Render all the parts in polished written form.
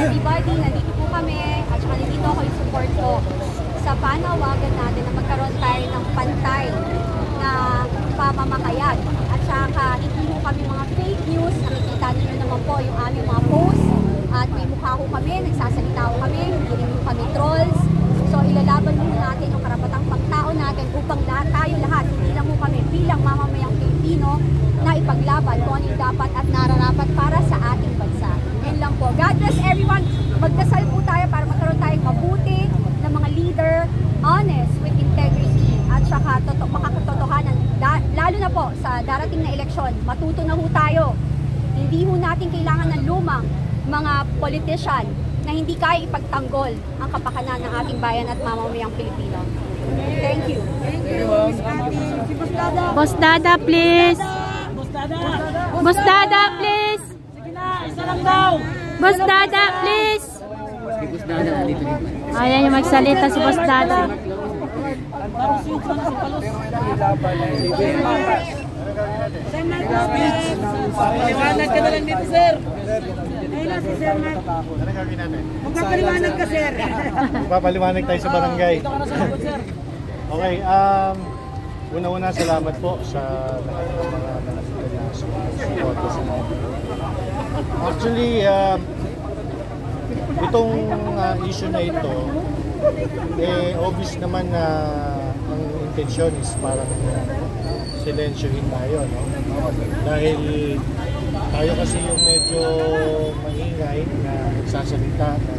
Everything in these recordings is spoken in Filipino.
everybody, nandito po kami at saka nandito ako yung support ko sa panawagan natin na magkaroon tayo ng pantay na pamamakayag. At saka hindi po kami mga fake news, nakikita niyo naman po yung aming mga posts at may mukha ko kami, nagsasalita ko kami, hindi rin po kami trolls. So ilalaban po natin yung karapatang pagtao natin upang tayo lahat, hindi lang po kami bilang mamamayang Pilipino na ipaglaban kung ano yung dapat at nararapat para sa ating bansa. Yun lang po. God bless everyone. Magdasal po tayo para magkaroon tayong mabuti na mga leader, honest with integrity at saka makakatotohanan. Lalo na po sa darating na eleksyon, matuto na ho tayo. Hindi ho natin kailangan ng lumang mga politician na hindi kaya ipagtanggol ang kapakanan ng ating bayan at mamamayang Pilipino. Thank you. Thank you, Miss Ate. Si Boss Dada. Boss Dada, please. Boss Dada. Boss Dada, please. Sige na, isa lang daw. Boss Dada, please. Ayan yung magsalita si Boss Dada. Paliwanag ka na lang dito, sir. Ayun na si Sir Matt. Ano gagawin natin? Magpapaliwanag ka, sir. Papaliwanag tayo sa barangay. Okay, una-una salamat po sa lahat ng mga nanatili na support sa mga. Actually, itong issue na ito, obvious naman na ang intensyon is parang silensyohin tayo, no? Dahil tayo kasi yung medyo maingay na nagsasalita na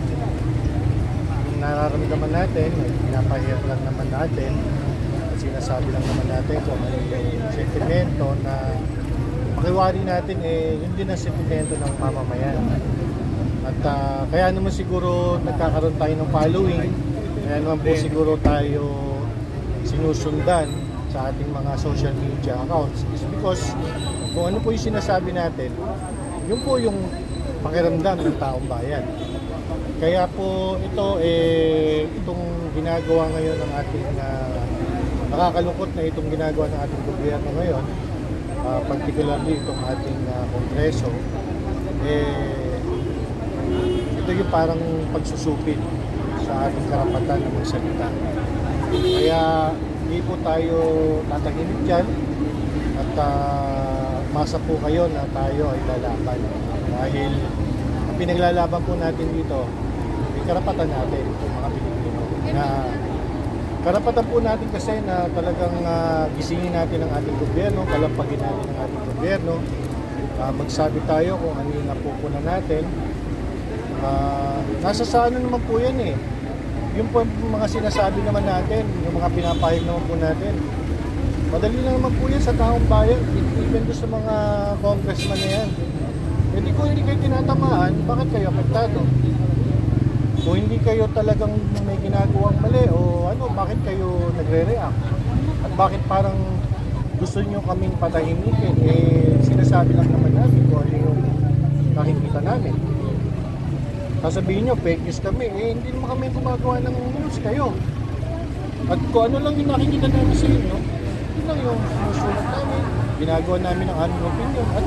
yung nararamdaman natin, pinapahirap lang naman natin at sinasabi lang naman natin kung ano yung sentimento na pakiwari natin yun din ang sentimento ng mamamayan. At kaya naman siguro nagkakaroon tayo ng following, kaya naman po siguro tayo sinusundan sa ating mga social media accounts is because kung ano po yung sinasabi natin, yun po yung pakiramdam ng taong bayan. Kaya po ito, itong ginagawa ngayon ng ating, nakakalungkot na itong ginagawa ng ating gobyerno ngayon, particularly itong ating kongreso, ito yung parang pagsusupit sa ating karapatan na magsalita. Kaya hindi po tayo tatahimik dyan at masa po kayo na tayo ay lalaban. Dahil ang pinaglalaban po natin dito ay karapatan natin, mga Pilipino. Na karapatan po natin kasi na talagang gisingin natin ang ating gobyerno, kalampagin natin ang ating gobyerno, magsabi tayo kung ano yung napupunan natin. Nasa sa ano naman po yan yung po mga sinasabi naman natin, yung mga pinapahig naman po natin, madali na naman po yan sa taong bayan, even doon sa mga congressman na yan. Hindi kung hindi kayo tinatamaan, bakit kayo apektado? Kung hindi kayo talagang may ginagawang mali o ano, bakit kayo nagre-react? At bakit parang gusto nyo kaming patahimikin? Sinasabi lang naman namin kung ano yung nakikita namin. Sasabihin nyo, fake news kami, hindi naman kami gumagawa ng news kayo. At kung ano lang yung nakikita namin sa inyo, yun lang yung sinusulat namin, ginagawa namin ang aming opinion. At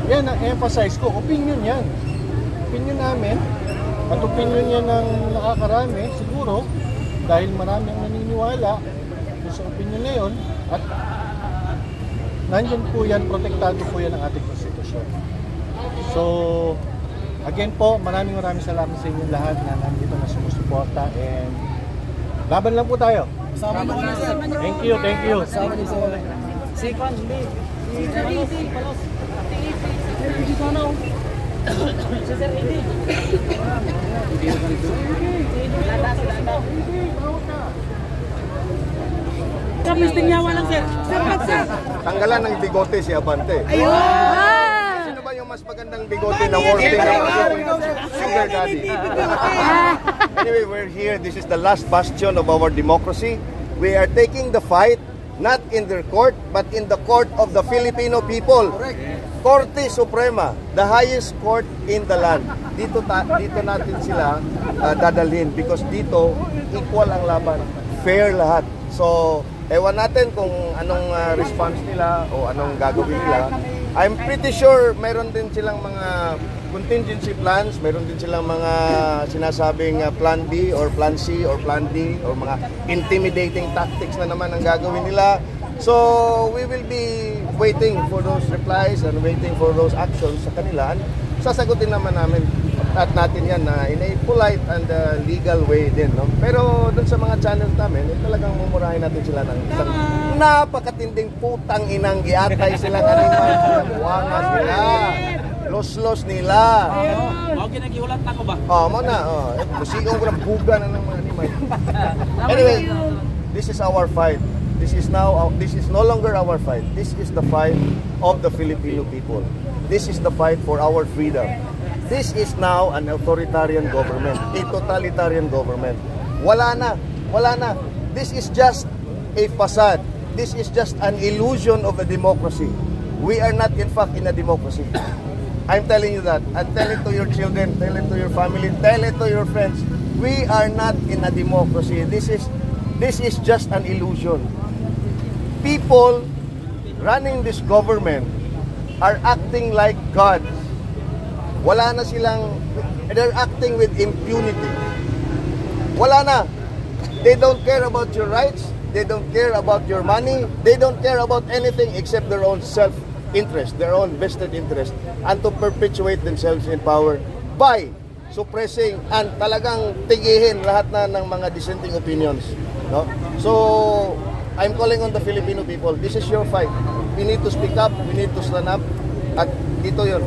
yan, na-emphasize ko, opinion yan. Opinion namin, at opinion yan ng nakakarami, siguro, dahil marami ang naniniwala sa opinion na yun, at nandyan po yan, protektado po yan ang ating konstitusyon. So, again po, maraming salamat sa inyong lahat na nandito na sumusuporta and laban lang po tayo. Thank you, thank you. Second, hindi. Kapis tingyawa lang, sir. Sir. Tanggalan ng bigote si Abante. Ayun! Yung mas magandang bigote na working sugar daddy. Anyway, we're here. This is the last bastion of our democracy. We are taking the fight not in their court but in the court of the Filipino people. Korte Suprema, the highest court in the land. Dito natin sila dadalhin because dito equal ang laban, fair lahat. So, ewan natin kung anong response nila o anong gagawin nila. I'm pretty sure mayroon din silang mga contingency plans, meron din silang mga sinasabing plan B or plan C or plan D or mga intimidating tactics na naman ang gagawin nila. So we will be waiting for those replies and waiting for those actions sa kanila. Sasagutin naman namin at natin yan na in a polite and legal way din, no? Pero dun sa mga channels namin, talagang mumurahin natin sila ng isang napakatinding putang inang giatay sila kanina. Buwangas nila. Los-los nila. Mga ginagiulat na ko ba? Mo na. Musigong ko ng buga na ng mga animal. Anyway, this is our fight. This is no longer our fight. This is the fight of the Filipino people. This is the fight for our freedom. This is now an authoritarian government, a totalitarian government. Wala na. This is just a facade. This is just an illusion of a democracy. We are not in fact in a democracy. I'm telling you that. And tell it to your children, tell it to your family, tell it to your friends. We are not in a democracy. This is just an illusion. People running this government are acting like gods. Wala na silang, they're acting with impunity. Wala na. They don't care about your rights. They don't care about your money. They don't care about anything except their own self-interest, their own vested interest, and to perpetuate themselves in power by suppressing and talagang tigihin lahat na ng mga dissenting opinions. No? So, I'm calling on the Filipino people. This is your fight. We need to speak up. We need to stand up. At dito yun.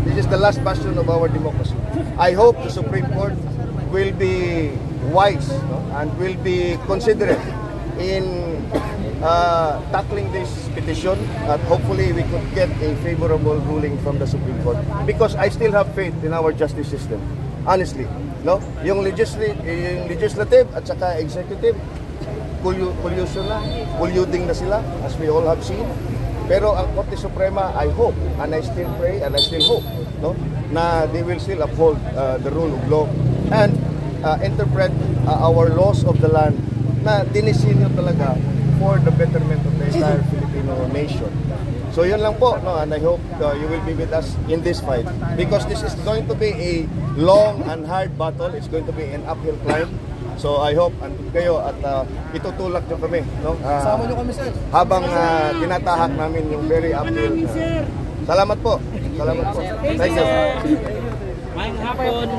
This is the last bastion of our democracy. I hope the Supreme Court will be wise, no? And will be considerate in tackling this petition. And hopefully we could get a favorable ruling from the Supreme Court. Because I still have faith in our justice system. Honestly. No? Yung legislative at saka executive, pollution na, polluting na sila, as we all have seen. Pero ang Korte Suprema, I hope, and I still pray, and I still hope, no, na they will still uphold the rule of law and interpret our laws of the land na dinisinyo talaga for the betterment of the entire Filipino nation. So yun lang po, no, and I hope you will be with us in this fight because this is going to be a long and hard battle. It's going to be an uphill climb. So I hope andun kayo at itutulak nyo kami, no? Sama nyo kami, sir. Habang tinatahak namin yung very uphill. Salamat po. Salamat po. Thank you. Maayong hapon.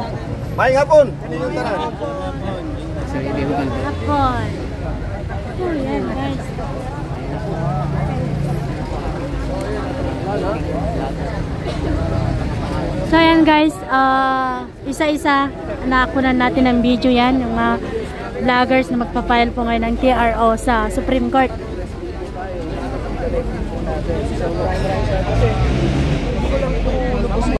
Maayong hapon. Inyong tanan. Hapon. Oh, yan, guys. So yan guys, isa-isa nakunan natin ng video yan, yung mga vloggers na magpa-file po ngayon ng TRO sa Supreme Court.